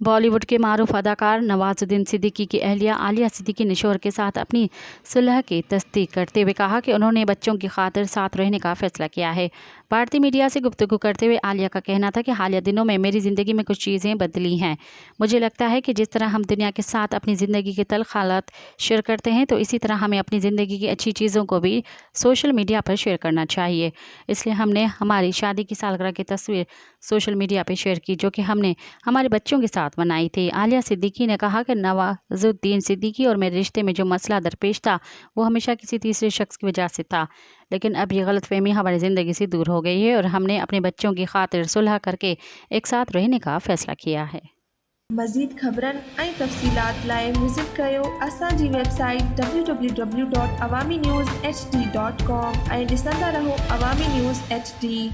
बॉलीवुड के मारूफ अदाकार नवाजुद्दीन सिद्दीकी की अहलिया आलिया सिद्दीकी ने शोहर के साथ अपनी सुलह की तस्दीक करते हुए कहा कि उन्होंने बच्चों की खातिर साथ रहने का फैसला किया है। भारतीय मीडिया से गुफ्तगू करते हुए आलिया का कहना था कि हालिया दिनों में मेरी ज़िंदगी में कुछ चीज़ें बदली हैं। मुझे लगता है कि जिस तरह हम दुनिया के साथ अपनी ज़िंदगी के तल्ख़ हालात शेयर करते हैं, तो इसी तरह हमें अपनी ज़िंदगी की अच्छी चीज़ों को भी सोशल मीडिया पर शेयर करना चाहिए। इसलिए हमने हमारी शादी की सालगिरह की तस्वीर सोशल मीडिया पर शेयर की, जो कि हमने हमारे बच्चों के साथ बनाई थी। आलिया सिद्दीकी ने कहा कि नवाजुद्दीन सिद्दीकी और मेरे रिश्ते में जो मसला दरपेश था, वो हमेशा किसी तीसरे शख्स की वजह से था, लेकिन अब ये गलतफहमी हमारी ज़िंदगी से दूर हो गई है और हमने अपने बच्चों की खातिर सुलह करके एक साथ रहने का फ़ैसला किया है। मज़ीद ख़बरनि ऐं तफ़सीलात लाइ विज़िट कयो असांजी वेबसाइट www.awamiNewsHD.com ऐं ॾिसंदा रहो अवामी न्यूज़ HD।